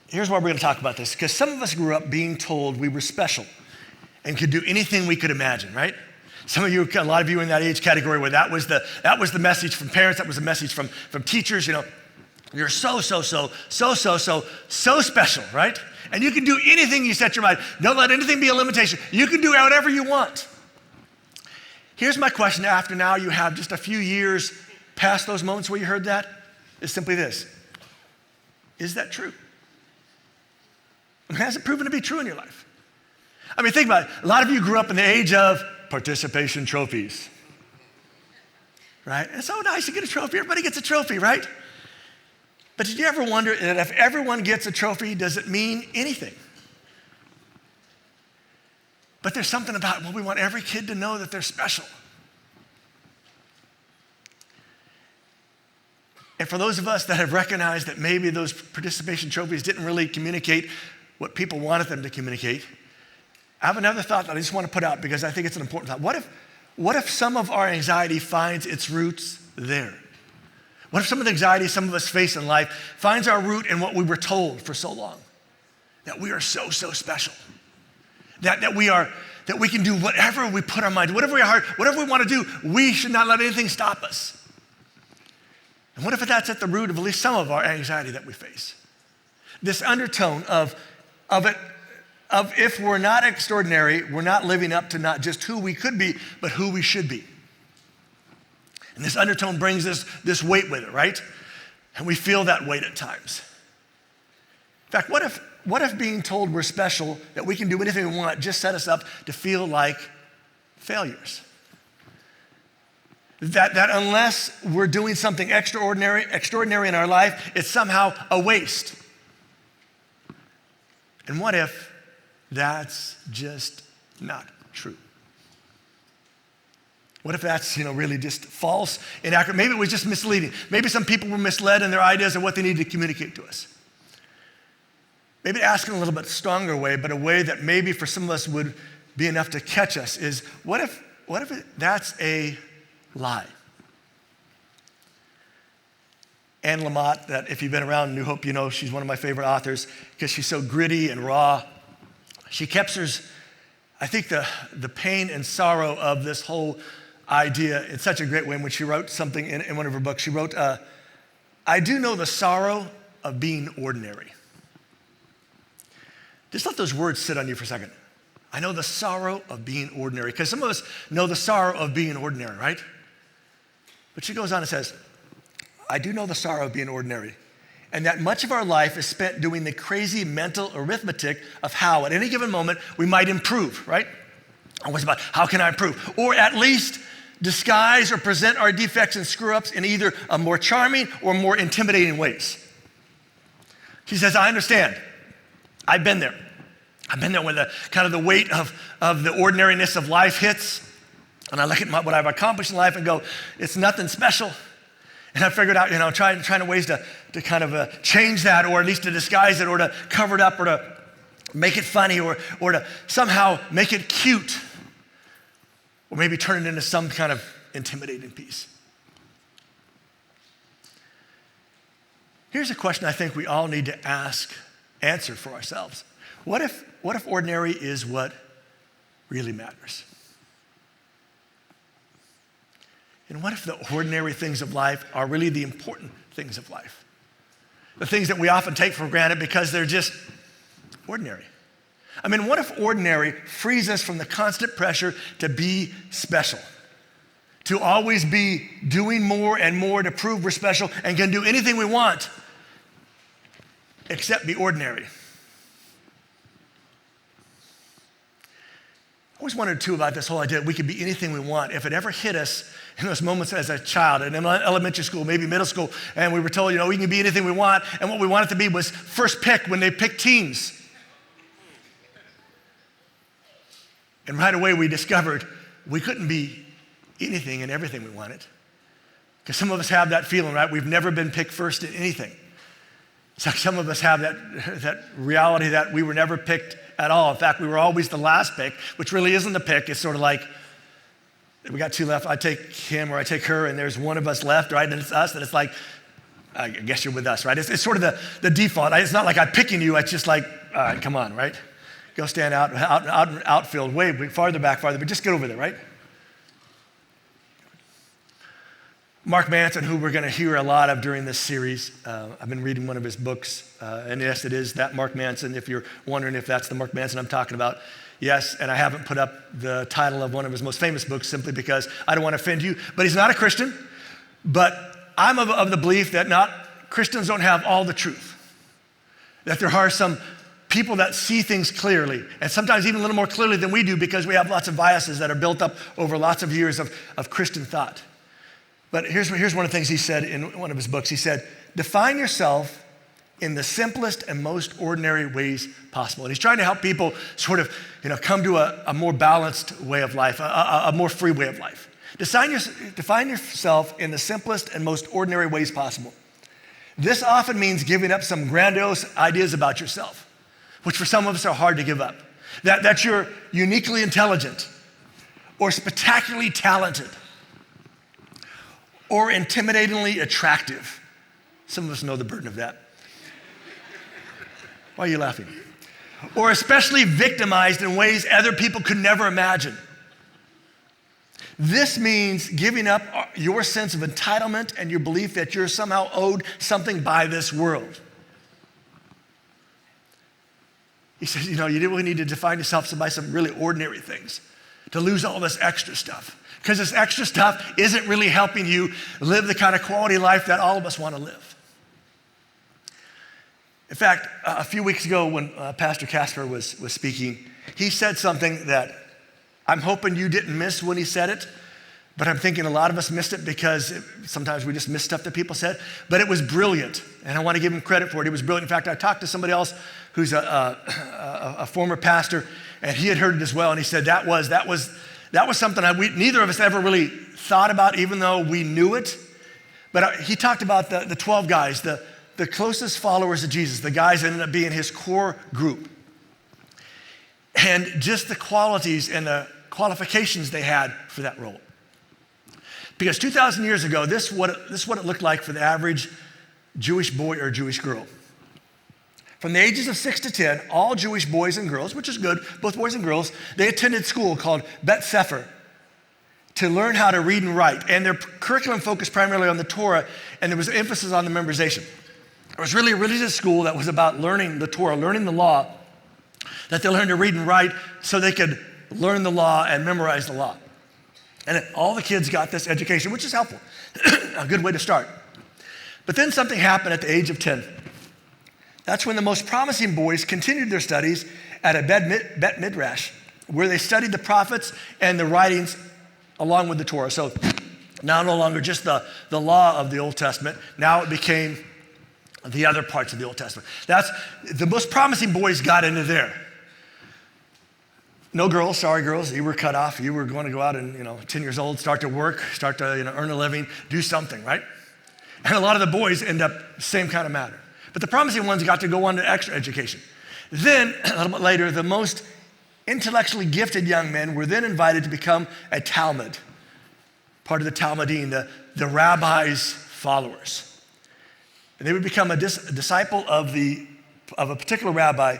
here's why we're going to talk about this, because some of us grew up being told we were special and could do anything we could imagine, right? Some of you, a lot of you in that age category where that was the message from parents, that was the message from teachers, you're so special, right? And you can do anything you set your mind. Don't let anything be a limitation. You can do whatever you want. Here's my question after now you have just a few years past those moments where you heard that, is simply this. Is that true? Has it proven to be true in your life? I mean, think about it. A lot of you grew up in the age of participation trophies, right? It's so nice to get a trophy. Everybody gets a trophy, right? But did you ever wonder that if everyone gets a trophy, does it mean anything? But there's something about, well, we want every kid to know that they're special. And for those of us that have recognized that maybe those participation trophies didn't really communicate what people wanted them to communicate, I have another thought that I just want to put out because I think it's an important thought. What if some of our anxiety finds its roots there? What if some of the anxiety some of us face in life finds our root in what we were told for so long? That we are so special. That we can do whatever we put our mind to, whatever we want to do, we should not let anything stop us. And what if that's at the root of at least some of our anxiety that we face? This undertone of if we're not extraordinary, we're not living up to not just who we could be, but who we should be. And this undertone brings this weight with it, right? And we feel that weight at times. In fact, what if being told we're special, that we can do anything we want, just set us up to feel like failures? That unless we're doing something extraordinary in our life, it's somehow a waste. And what if that's just not true? What if that's, really just false, inaccurate? Maybe it was just misleading. Maybe some people were misled in their ideas of what they needed to communicate to us. Maybe asking a little bit stronger way, but a way that maybe for some of us would be enough to catch us is, what if that's a lie? Anne Lamott, that if you've been around New Hope, you know she's one of my favorite authors because she's so gritty and raw. She captures, I think, the pain and sorrow of this whole idea in such a great way. When she wrote something in one of her books, she wrote, I do know the sorrow of being ordinary. Just let those words sit on you for a second. I know the sorrow of being ordinary, because some of us know the sorrow of being ordinary, right? But she goes on and says, I do know the sorrow of being ordinary, and that much of our life is spent doing the crazy mental arithmetic of how at any given moment we might improve, right? Always about how can I improve? Or at least disguise or present our defects and screw-ups in either a more charming or more intimidating ways. She says, I understand. I've been there. I've been there when the kind of the weight of the ordinariness of life hits, and I look at what I've accomplished in life and go, it's nothing special. And I figured out, trying to ways to kind of change that, or at least to disguise it, or to cover it up, or to make it funny, or to somehow make it cute, or maybe turn it into some kind of intimidating piece. Here's a question I think we all need to answer for ourselves. What if ordinary is what really matters? And what if the ordinary things of life are really the important things of life? The things that we often take for granted because they're just ordinary. I mean, what if ordinary frees us from the constant pressure to be special? To always be doing more and more to prove we're special and can do anything we want except be ordinary. I always wondered too about this whole idea that we could be anything we want. If it ever hit us in those moments as a child, in elementary school, maybe middle school, and we were told, we can be anything we want, and what we wanted to be was first pick when they picked teams. And right away we discovered we couldn't be anything and everything we wanted. Because some of us have that feeling, right? We've never been picked first in anything. It's like some of us have that reality that we were never picked at all. In fact, we were always the last pick, which really isn't the pick. It's sort of like, we got two left, I take him or I take her, and there's one of us left, right? And it's us, and it's like, I guess you're with us, right? It's sort of the default. It's not like I'm picking you. It's just like, all right, come on, right? Go stand outfield, way farther back, but just get over there, right? Mark Manson, who we're going to hear a lot of during this series, I've been reading one of his books, and yes, it is that Mark Manson, if you're wondering if that's the Mark Manson I'm talking about. Yes, and I haven't put up the title of one of his most famous books simply because I don't want to offend you, but he's not a Christian, but I'm of the belief that Christians don't have all the truth, that there are some people that see things clearly, and sometimes even a little more clearly than we do because we have lots of biases that are built up over lots of years of Christian thought. But here's one of the things he said in one of his books. He said, define yourself in the simplest and most ordinary ways possible. And he's trying to help people sort of come to a more balanced way of life, a more free way of life. Define yourself in the simplest and most ordinary ways possible. This often means giving up some grandiose ideas about yourself, which for some of us are hard to give up. That you're uniquely intelligent or spectacularly talented or intimidatingly attractive. Some of us know the burden of that. Why are you laughing? Or especially victimized in ways other people could never imagine. This means giving up your sense of entitlement and your belief that you're somehow owed something by this world. He says, you really need to define yourself by some really ordinary things, to lose all this extra stuff. Because this extra stuff isn't really helping you live the kind of quality life that all of us want to live. In fact, a few weeks ago when Pastor Casper was speaking, he said something that I'm hoping you didn't miss when he said it, but I'm thinking a lot of us missed it because sometimes we just miss stuff that people said, but it was brilliant, and I want to give him credit for it. It was brilliant. In fact, I talked to somebody else who's a former pastor, and he had heard it as well, and he said that was something neither of us ever really thought about, even though we knew it, but he talked about the 12 guys, the closest followers of Jesus, the guys that ended up being his core group, and just the qualities and the qualifications they had for that role. Because 2,000 years ago, this is what it looked like for the average Jewish boy or Jewish girl. From the ages of 6 to 10, all Jewish boys and girls, which is good, both boys and girls, they attended school called Bet Sefer to learn how to read and write. And their curriculum focused primarily on the Torah, and there was emphasis on the memorization. It was really a religious school that was about learning the Torah, learning the law, that they learned to read and write so they could learn the law and memorize the law. And all the kids got this education, which is helpful, a good way to start. But then something happened at the age of 10. That's when the most promising boys continued their studies at a Bet Midrash, where they studied the prophets and the writings along with the Torah. So now no longer just the law of the Old Testament, now it became the other parts of the Old Testament. That's the most promising boys got into there. No girls, sorry girls, you were cut off. You were going to go out and, 10 years old, start to work, start to, earn a living, do something, right? And a lot of the boys end up same kind of matter. But the promising ones got to go on to extra education. Then, a little bit later, the most intellectually gifted young men were then invited to become a Talmud, part of the Talmudim, the rabbi's followers. And they would become a disciple of a particular rabbi,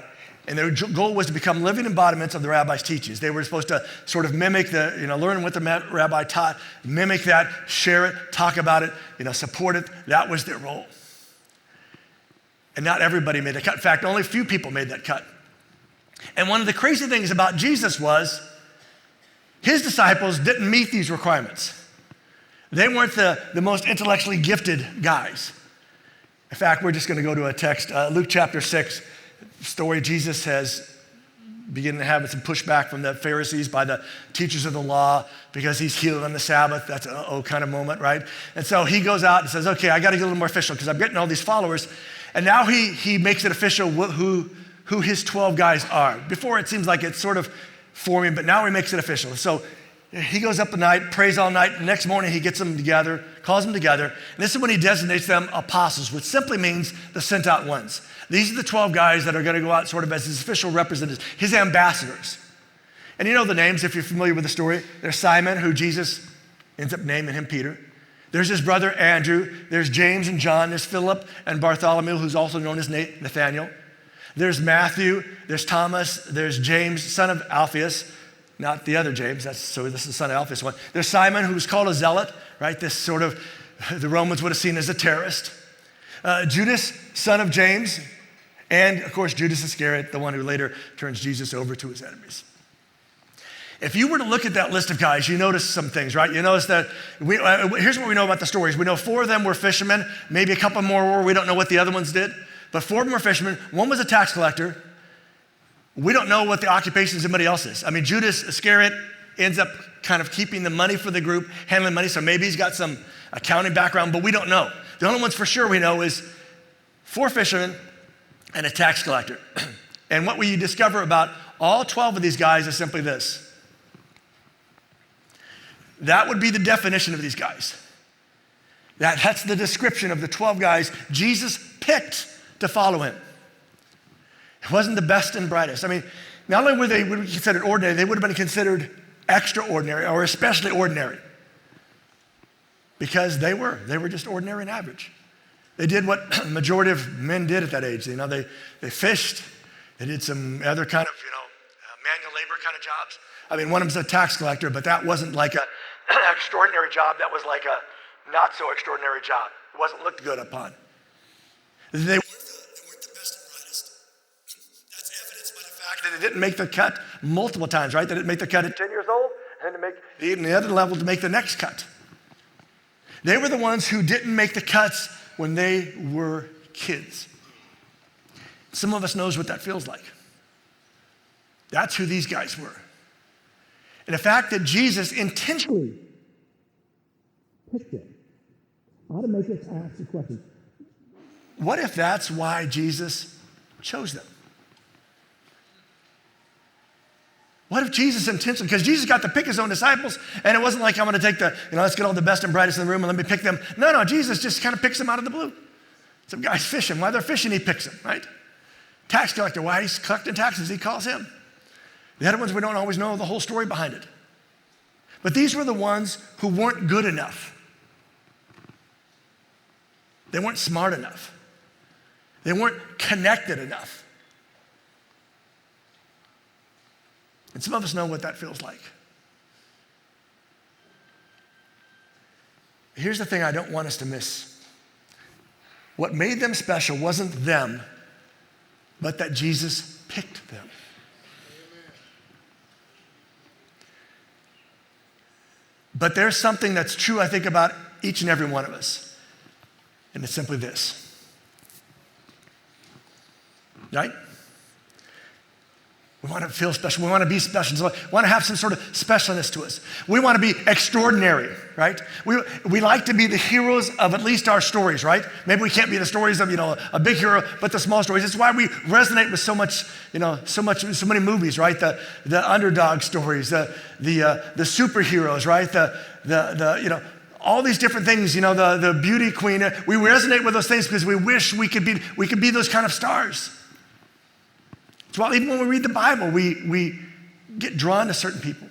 and their goal was to become living embodiments of the rabbi's teachings. They were supposed to sort of mimic learn what the rabbi taught, mimic that, share it, talk about it, support it. That was their role. And not everybody made the cut. In fact, only a few people made that cut. And one of the crazy things about Jesus was his disciples didn't meet these requirements. They weren't the most intellectually gifted guys. In fact, we're just going to go to a text, Luke chapter 6, story Jesus has beginning to have some pushback from the Pharisees by the teachers of the law because he's healed on the Sabbath. That's an kind of moment, right? And so he goes out and says, okay, I got to get a little more official because I'm getting all these followers. And now he makes it official who his 12 guys are. Before it seems like it's sort of forming, but now he makes it official. So he goes up at night, prays all night. The next morning he gets them together, calls them together. And this is when he designates them apostles, which simply means the sent out ones. These are the 12 guys that are going to go out sort of as his official representatives, his ambassadors. And you know the names if you're familiar with the story. There's Simon, who Jesus ends up naming him Peter. There's his brother Andrew. There's James and John. There's Philip and Bartholomew, who's also known as Nathaniel. There's Matthew. There's Thomas. There's James, son of Alphaeus. Not the other James. So this is the son of Alphaeus one. There's Simon, who's called a zealot, right? This sort of, the Romans would have seen as a terrorist. Judas, son of James. And, of course, Judas Iscariot, the one who later turns Jesus over to his enemies. If you were to look at that list of guys, you notice some things, right? You notice that, here's what we know about the stories. We know 4 of them were fishermen. Maybe a couple more were. We don't know what the other ones did. But 4 of them were fishermen. One was a tax collector. We don't know what the occupation of somebody else is. I mean, Judas Iscariot ends up kind of keeping the money for the group, handling money. So maybe he's got some accounting background, but we don't know. The only ones for sure we know is 4 fishermen and a tax collector. And what we discover about all 12 of these guys is simply this. That would be the definition of these guys. That's the description of the 12 guys Jesus picked to follow him. It wasn't the best and brightest. I mean, not only were they considered ordinary, they would have been considered extraordinary or especially ordinary. Because they were just ordinary and average. They did what the majority of men did at that age. You know, they fished. They did some other kind of, manual labor kind of jobs. I mean, one of them's a tax collector, but that wasn't like an extraordinary job. That was like a not so extraordinary job. It wasn't looked good upon. They weren't the best and brightest. That's evidenced by the fact that they didn't make the cut multiple times, right? They didn't make the cut at 10 years old and to make the other level to make the next cut. They were the ones who didn't make the cuts when they were kids. Some of us knows what that feels like. That's who these guys were. And the fact that Jesus intentionally picked them ought to make us ask the question, what if that's why Jesus chose them? What if Jesus intentionally, because Jesus got to pick his own disciples, and it wasn't like I'm going to take let's get all the best and brightest in the room and let me pick them. No, Jesus just kind of picks them out of the blue. Some guy's fishing. While they're fishing, he picks them, right? Tax collector, while he's collecting taxes, he calls him. The other ones, we don't always know the whole story behind it. But these were the ones who weren't good enough. They weren't smart enough. They weren't connected enough. And some of us know what that feels like. Here's the thing I don't want us to miss. What made them special wasn't them, but that Jesus picked them. But there's something that's true, I think, about each and every one of us. And it's simply this. Right? We want to feel special. We want to be special. So we want to have some sort of specialness to us. We want to be extraordinary, right? We like to be the heroes of at least our stories, right? Maybe we can't be the stories of, a big hero, but the small stories. It's why we resonate with so many movies, right? The underdog stories, the superheroes, right? All these different things, the beauty queen. We resonate with those things because we wish we could be those kind of stars. Well, even when we read the Bible, we get drawn to certain people.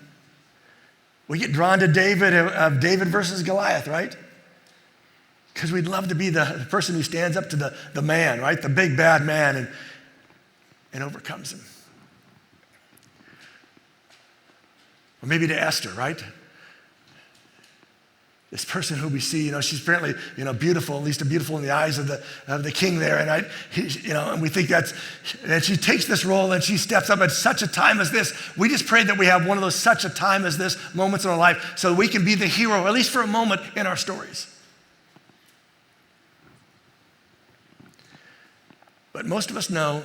We get drawn to David versus Goliath, right? Because we'd love to be the person who stands up to the man, right? The big bad man and overcomes him. Or maybe to Esther, right? This person who we see, she's apparently, beautiful, at least beautiful in the eyes of the king there. And and we think and she takes this role and she steps up at such a time as this. We just pray that we have one of those such a time as this moments in our life so that we can be the hero, at least for a moment in our stories. But most of us know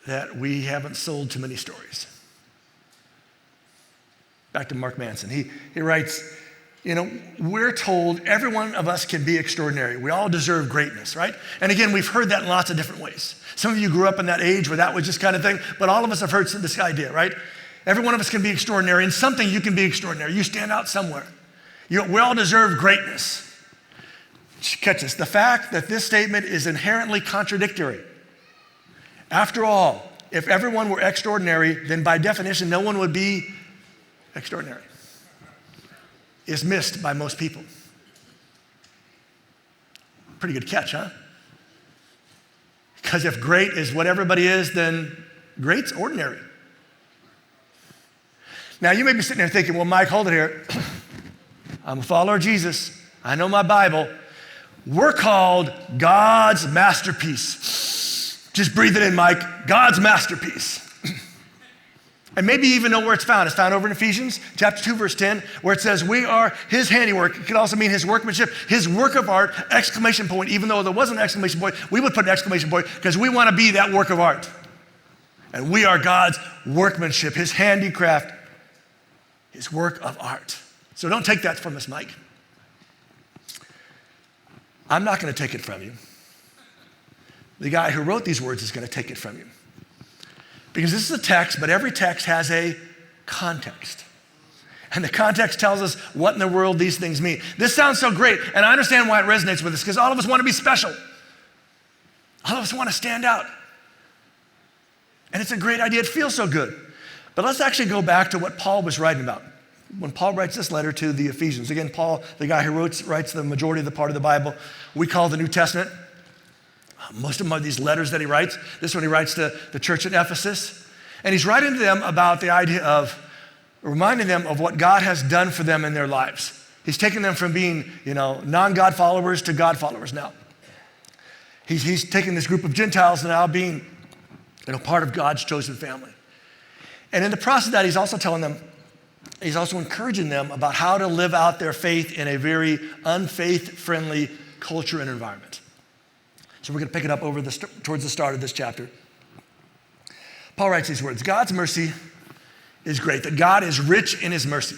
that we haven't sold too many stories. Back to Mark Manson. He writes, we're told every one of us can be extraordinary. We all deserve greatness, right? And again, we've heard that in lots of different ways. Some of you grew up in that age where that was just kind of thing, but all of us have heard this idea, right? Every one of us can be extraordinary. In something, you can be extraordinary. You stand out somewhere. We all deserve greatness. Catch this. The fact that this statement is inherently contradictory. After all, if everyone were extraordinary, then by definition, no one would be extraordinary. is missed by most people. Pretty good catch, huh? Because if great is what everybody is, then great's ordinary. Now, you may be sitting there thinking, well, Mike, hold it here. I'm a follower of Jesus. I know my Bible. We're called God's masterpiece. Just breathe it in, Mike. God's masterpiece. And maybe you even know where it's found. It's found over in Ephesians chapter 2, verse 10, where it says, we are his handiwork. It could also mean his workmanship, his work of art, exclamation point. Even though there wasn't an exclamation point, we would put an exclamation point because we want to be that work of art. And we are God's workmanship, his handicraft, his work of art. So don't take that from us, Mike. I'm not going to take it from you. The guy who wrote these words is going to take it from you. Because this is a text, but every text has a context. And the context tells us what in the world these things mean. This sounds so great, and I understand why it resonates with us, because all of us want to be special. All of us want to stand out. And it's a great idea. It feels so good. But let's actually go back to what Paul was writing about. When Paul writes this letter to the Ephesians, again, Paul, the guy who writes the majority of the part of the Bible, we call the New Testament. Most of them are these letters that he writes. This one he writes to the church at Ephesus. And he's writing to them about the idea of reminding them of what God has done for them in their lives. He's taken them from being, non-God followers to God followers now. He's taken this group of Gentiles now being, part of God's chosen family. And in the process of that, he's also encouraging them about how to live out their faith in a very unfaith-friendly culture and environment. So we're going to pick it up towards the start of this chapter. Paul writes these words, God's mercy is great, that God is rich in his mercy,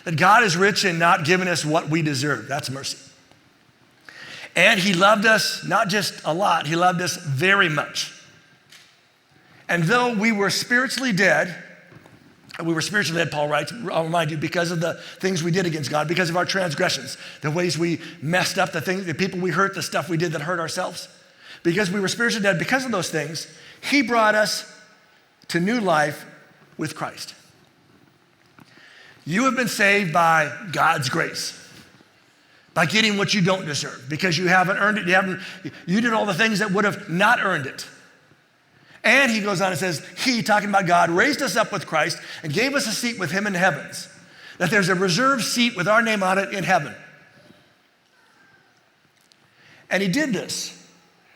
that God is rich in not giving us what we deserve. That's mercy. And he loved us not just a lot, he loved us very much. And though we were spiritually dead, Paul writes, I'll remind you, because of the things we did against God, because of our transgressions, the ways we messed up, the people we hurt, the stuff we did that hurt ourselves. Because we were spiritually dead, because of those things, he brought us to new life with Christ. You have been saved by God's grace, by getting what you don't deserve, because you haven't earned it. You did all the things that would have not earned it. And he goes on and says, he, talking about God, raised us up with Christ and gave us a seat with him in the heavens, that there's a reserved seat with our name on it in heaven. And he did this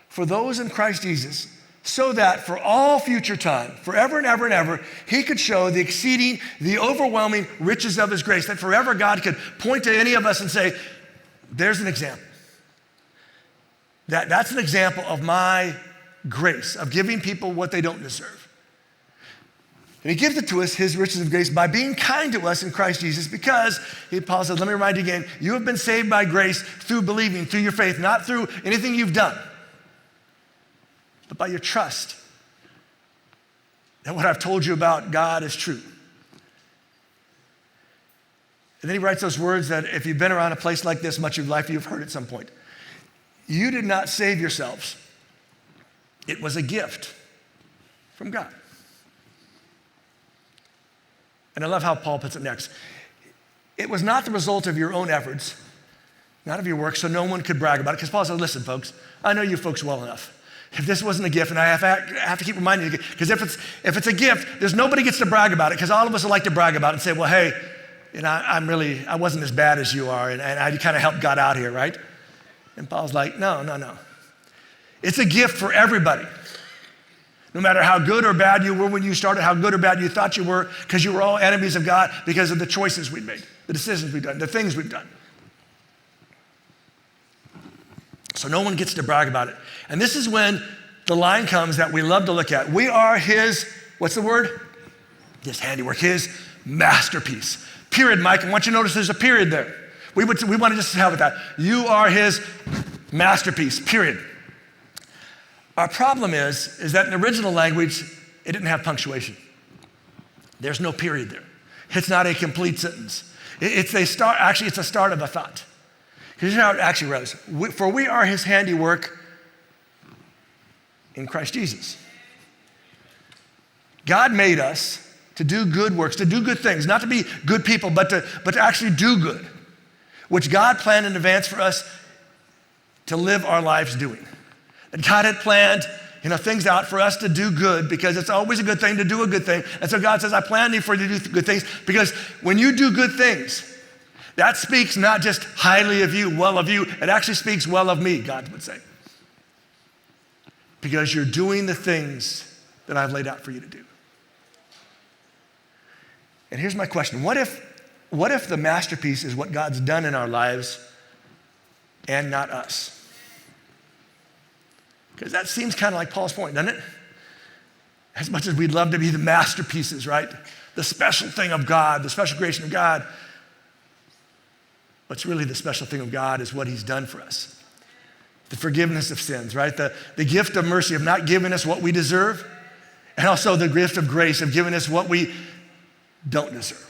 for those in Christ Jesus, so that for all future time, forever and ever and ever, he could show the overwhelming riches of his grace, that forever God could point to any of us and say, there's an example. That's an example of my grace, of giving people what they don't deserve. And he gives it to us, his riches of grace, by being kind to us in Christ Jesus, because, Paul says, let me remind you again, you have been saved by grace through believing, through your faith, not through anything you've done, but by your trust that what I've told you about God is true. And then he writes those words that if you've been around a place like this much of your life, you've heard at some point. You did not save yourselves. It was a gift from God. And I love how Paul puts it next. It was not the result of your own efforts, not of your work, so no one could brag about it. Because Paul said, listen, folks, I know you folks well enough. If this wasn't a gift, and I have to keep reminding you, because if it's a gift, there's nobody gets to brag about it, because all of us would like to brag about it and say, well, hey, I wasn't as bad as you are, and I kind of helped God out here, right? And Paul's like, no. It's a gift for everybody. No matter how good or bad you were when you started, how good or bad you thought you were, because you were all enemies of God because of the choices we made, the decisions we've done, the things we've done. So no one gets to brag about it. And this is when the line comes that we love to look at. We are his, what's the word? His handiwork, his masterpiece. Period, Mike. I want you to notice there's a period there. We want to just have it that. You are his masterpiece, period. Our problem is that in the original language, it didn't have punctuation. There's no period there. It's not a complete sentence. It's a start, actually it's a start of a thought. Here's how it actually goes. For we are his handiwork in Christ Jesus. God made us to do good works, to do good things, not to be good people, but to actually do good. which God planned in advance for us to live our lives doing. That God had planned, things out for us to do good, because it's always a good thing to do a good thing. And so God says, I planned for you to do good things, because when you do good things, that speaks not just highly of you, well of you, it actually speaks well of me, God would say. Because you're doing the things that I've laid out for you to do. And here's my question. What if the masterpiece is what God's done in our lives and not us? Because that seems kind of like Paul's point, doesn't it? As much as we'd love to be the masterpieces, right? The special thing of God, the special creation of God. What's really the special thing of God is what he's done for us. The forgiveness of sins, right? The gift of mercy of not giving us what we deserve, and also the gift of grace of giving us what we don't deserve.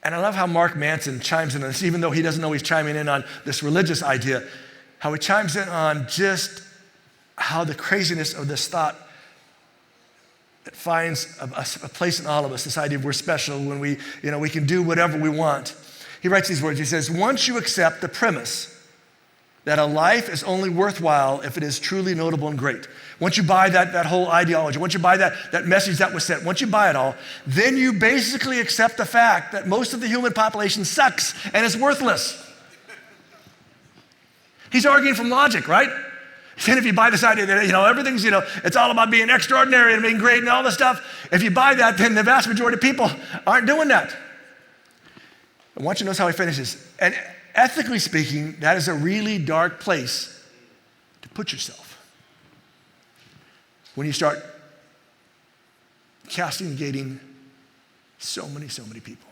And I love how Mark Manson chimes in on this, even though he doesn't know he's chiming in on this religious idea, how he chimes in on just how the craziness of this thought that finds a place in all of us, this idea of we're special when we can do whatever we want. He writes these words, he says, once you accept the premise that a life is only worthwhile if it is truly notable and great, once you buy that whole ideology, once you buy that message that was sent, once you buy it all, then you basically accept the fact that most of the human population sucks and is worthless. He's arguing from logic, right? And if you buy this idea that, everything's, it's all about being extraordinary and being great and all this stuff, if you buy that, then the vast majority of people aren't doing that. I want you to notice how he finishes. And ethically speaking, that is a really dark place to put yourself. When you start castigating so many people.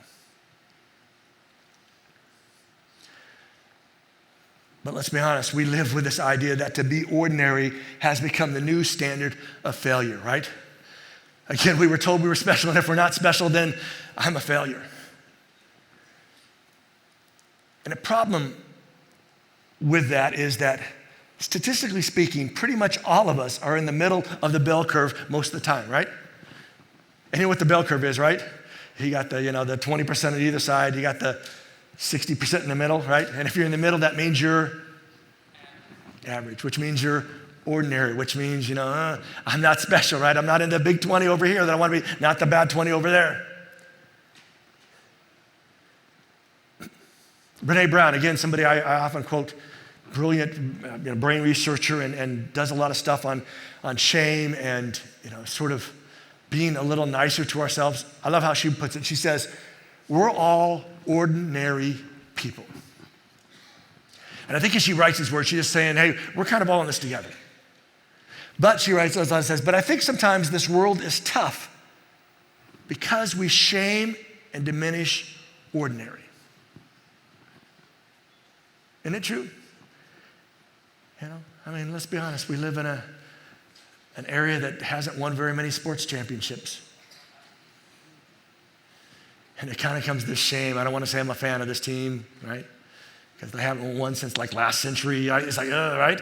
But let's be honest, we live with this idea that to be ordinary has become the new standard of failure, right? Again, we were told we were special, and if we're not special, then I'm a failure. And the problem with that is that, statistically speaking, pretty much all of us are in the middle of the bell curve most of the time, right? And you know what the bell curve is, right? You got the 20% on either side, you got the 60% in the middle, right? And if you're in the middle, that means you're average, which means you're ordinary, which means, I'm not special, right? I'm not in the big 20 over here that I want to be, not the bad 20 over there. Brene Brown, again, somebody I often quote, brilliant brain researcher and does a lot of stuff on shame and sort of being a little nicer to ourselves. I love how she puts it. She says, we're all ordinary people. And I think as she writes these words, she's just saying, hey, we're kind of all in this together. But she writes, as I says, but I think sometimes this world is tough because we shame and diminish ordinary. Isn't it true? Let's be honest. We live in an area that hasn't won very many sports championships. And it kind of comes this shame. I don't want to say I'm a fan of this team, right? Because they haven't won since last century. It's right?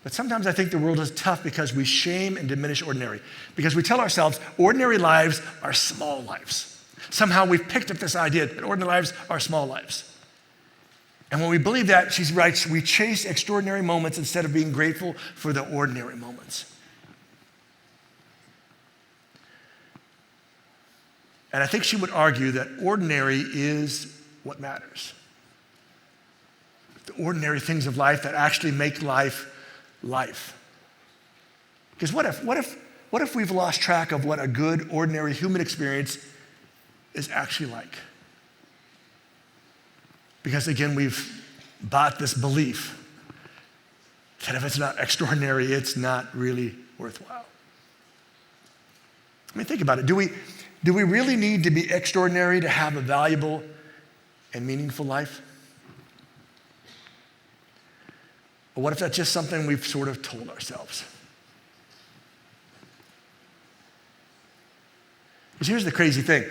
But sometimes I think the world is tough because we shame and diminish ordinary. Because we tell ourselves ordinary lives are small lives. Somehow we've picked up this idea that ordinary lives are small lives. And when we believe that, she writes, we chase extraordinary moments instead of being grateful for the ordinary moments. And I think she would argue that ordinary is what matters. The ordinary things of life that actually make life life. Because what if we've lost track of what a good, ordinary human experience is actually like? Because again, we've bought this belief that if it's not extraordinary, it's not really worthwhile. Think about it. Do we really need to be extraordinary to have a valuable and meaningful life? Or what if that's just something we've sort of told ourselves? Because here's the crazy thing.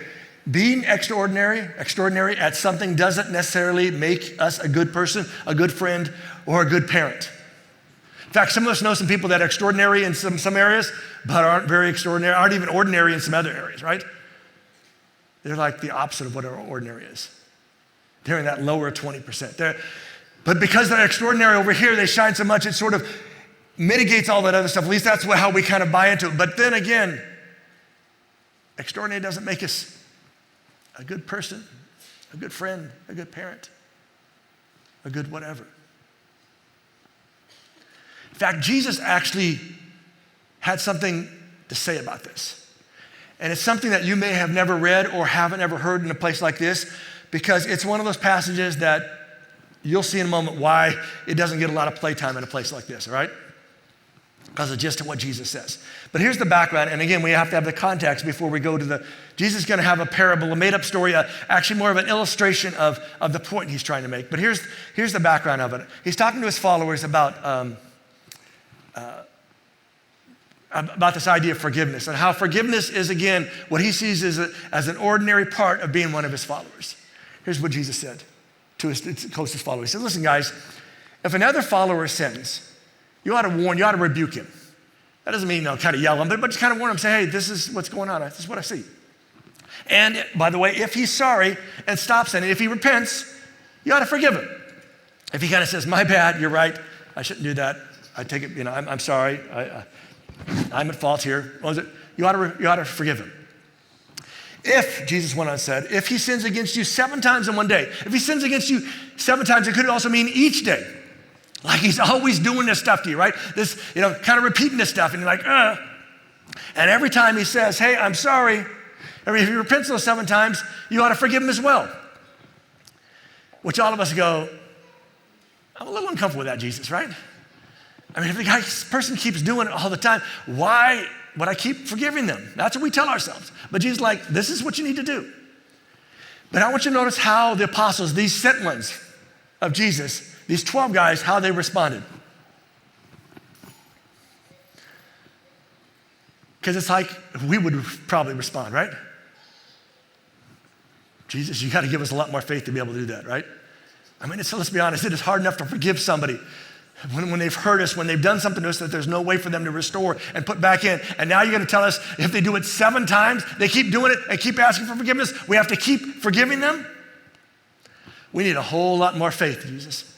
Being extraordinary at something doesn't necessarily make us a good person, a good friend, or a good parent. In fact, some of us know some people that are extraordinary in some areas, but aren't very extraordinary, aren't even ordinary in some other areas, right? They're like the opposite of what our ordinary is. They're in that lower 20%. But because they're extraordinary over here, they shine so much, it sort of mitigates all that other stuff. At least that's how we kind of buy into it. But then again, extraordinary doesn't make us a good person, a good friend, a good parent, a good whatever. In fact, Jesus actually had something to say about this. And it's something that you may have never read or haven't ever heard in a place like this, because it's one of those passages that you'll see in a moment why it doesn't get a lot of playtime in a place like this, all right? Because of just what Jesus says. But here's the background, and again, we have to have the context before we go to Jesus is going to have a parable, a made-up story, actually more of an illustration of the point he's trying to make. But here's the background of it. He's talking to his followers about this idea of forgiveness and how forgiveness is, again, what he sees as an ordinary part of being one of his followers. Here's what Jesus said to his closest followers. He said, listen, guys, if another follower sins, you ought to warn, you ought to rebuke him. That doesn't mean, kind of yell him, but just kind of warn him, say, hey, this is what's going on. This is what I see. And by the way, if he's sorry and stops sinning, if he repents, you ought to forgive him. If he kind of says, my bad, you're right, I shouldn't do that. I take it, I'm sorry. I'm at fault here. You ought to forgive him. If, Jesus went on and said, if he sins against you 7 times in one day, if he sins against you 7 times, it could also mean each day. Like he's always doing this stuff to you, right? This, kind of repeating this stuff, and you're like, And every time he says, hey, I'm sorry, if he repents those 7 times, you ought to forgive him as well. Which all of us go, I'm a little uncomfortable with that, Jesus, right? I mean, if the person keeps doing it all the time, why would I keep forgiving them? That's what we tell ourselves. But Jesus is like, this is what you need to do. But I want you to notice how the apostles, these sent ones of Jesus, these 12 guys, how they responded. Because it's like we would probably respond, right? Jesus, you got to give us a lot more faith to be able to do that, right? I mean, let's be honest, it is hard enough to forgive somebody when they've hurt us, when they've done something to us that there's no way for them to restore and put back in. And now you're going to tell us if they do it 7 times, they keep doing it and keep asking for forgiveness, we have to keep forgiving them? We need a whole lot more faith, Jesus.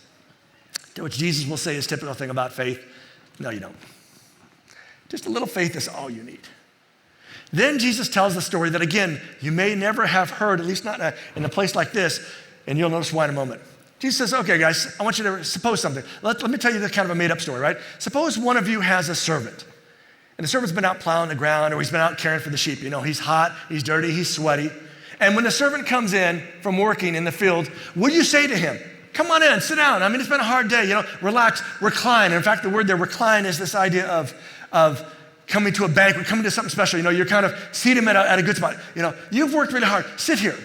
To which Jesus will say his typical thing about faith, no, you don't. Just a little faith is all you need. Then Jesus tells the story that, again, you may never have heard, at least not in a place like this, and you'll notice why in a moment. Jesus says, okay, guys, I want you to suppose something. Let me tell you the kind of a made-up story, right? Suppose one of you has a servant, and the servant's been out plowing the ground, or he's been out caring for the sheep. He's hot, he's dirty, he's sweaty. And when the servant comes in from working in the field, would you say to him, come on in, sit down. I mean, it's been a hard day, relax, recline. In fact, the word there, recline, is this idea of coming to a banquet, coming to something special. You're kind of seated at a good spot. You've worked really hard, sit here.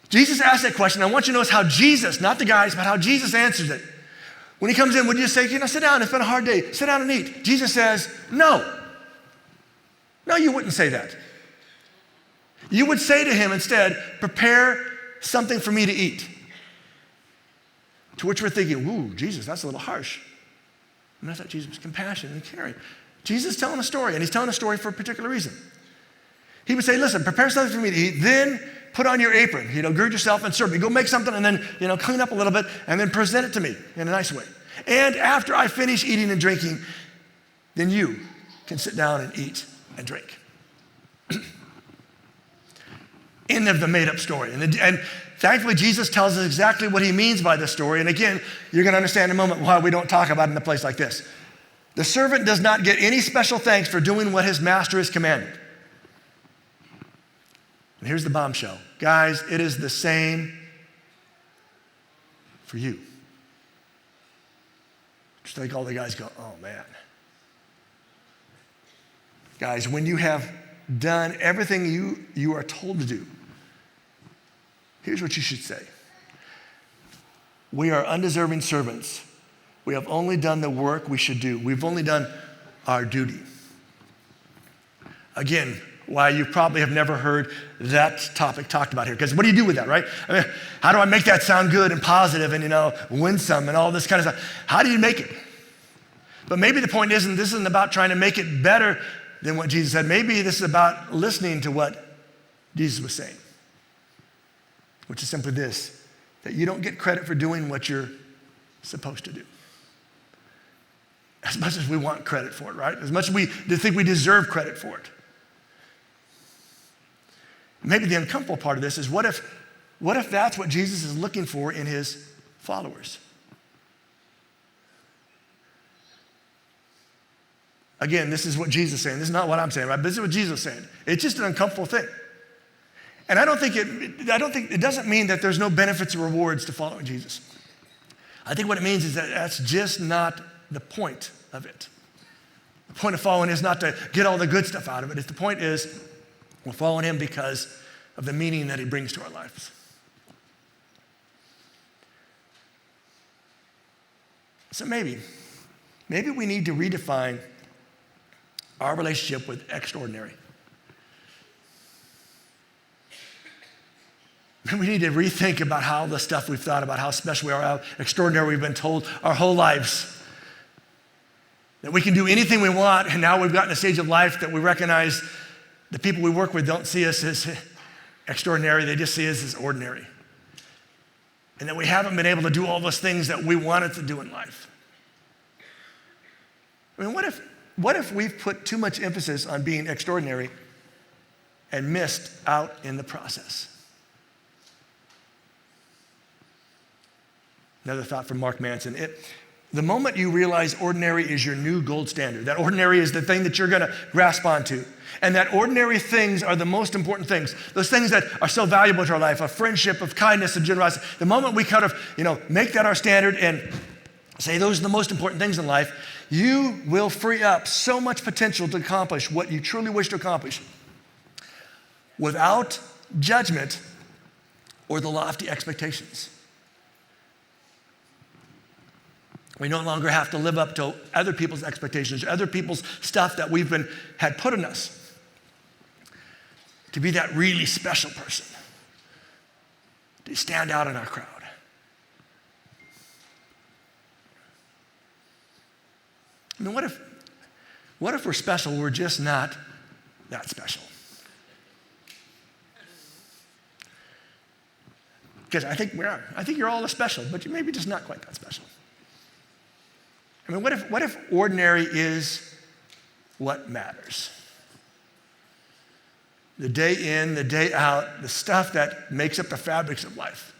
Jesus asked that question. I want you to notice how Jesus, not the guys, but how Jesus answers it. When he comes in, would you say, sit down, it's been a hard day, sit down and eat? Jesus says, no. No, you wouldn't say that. You would say to him instead, prepare something for me to eat. To which we're thinking, ooh, Jesus, that's a little harsh. I thought Jesus was compassionate and caring. Jesus is telling a story, and he's telling a story for a particular reason. He would say, listen, prepare something for me to eat, then put on your apron, gird yourself and serve me. Go make something and then, clean up a little bit and then present it to me in a nice way. And after I finish eating and drinking, then you can sit down and eat and drink. End of the made-up story. And thankfully, Jesus tells us exactly what he means by this story. And again, you're going to understand in a moment why we don't talk about it in a place like this. The servant does not get any special thanks for doing what his master has commanded. And here's the bombshell. Guys, it is the same for you. Just like all the guys go, oh man. Guys, when you have done everything you are told to do, here's what you should say. We are undeserving servants. We have only done the work we should do. We've only done our duty. Again, why you probably have never heard that topic talked about here. Because what do you do with that, right? I mean, how do I make that sound good and positive and, winsome and all this kind of stuff? How do you make it? But maybe the point this isn't about trying to make it better than what Jesus said. Maybe this is about listening to what Jesus was saying, which is simply this, that you don't get credit for doing what you're supposed to do. As much as we want credit for it, right? As much as we think we deserve credit for it. Maybe the uncomfortable part of this is what if that's what Jesus is looking for in his followers? Again, this is what Jesus is saying. This is not what I'm saying, right? But this is what Jesus is saying. It's just an uncomfortable thing. And I don't think it doesn't mean that there's no benefits or rewards to following Jesus. I think what it means is that that's just not the point of it. The point of following is not to get all the good stuff out of it. The point is we're following him because of the meaning that he brings to our lives. So maybe we need to redefine our relationship with extraordinary. We need to rethink about how the stuff we've thought about, how special we are, how extraordinary we've been told our whole lives. That we can do anything we want, and now we've gotten a stage of life that we recognize the people we work with don't see us as extraordinary, they just see us as ordinary. And that we haven't been able to do all those things that we wanted to do in life. I mean, what if we've put too much emphasis on being extraordinary and missed out in the process? Another thought from Mark Manson. The moment you realize ordinary is your new gold standard, that ordinary is the thing that you're going to grasp onto, and that ordinary things are the most important things, those things that are so valuable to our life, of friendship, of kindness, of generosity, the moment we kind of, make that our standard and say those are the most important things in life, you will free up so much potential to accomplish what you truly wish to accomplish without judgment or the lofty expectations. We no longer have to live up to other people's expectations, other people's stuff that we've had put on us to be that really special person, to stand out in our crowd. I mean, what if we're special, we're just not that special? Because I think we are. I think you're all special, but you're maybe just not quite that special. I mean, what if ordinary is what matters? The day in, the day out, the stuff that makes up the fabrics of life.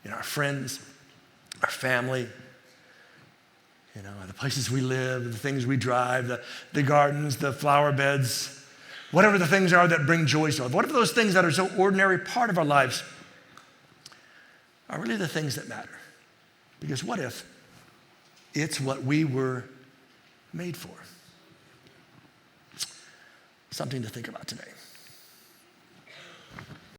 Our friends, our family, the places we live, the things we drive, the gardens, the flower beds, whatever the things are that bring joy to us. What if those things that are so ordinary part of our lives are really the things that matter? Because what if it's what we were made for? Something to think about today.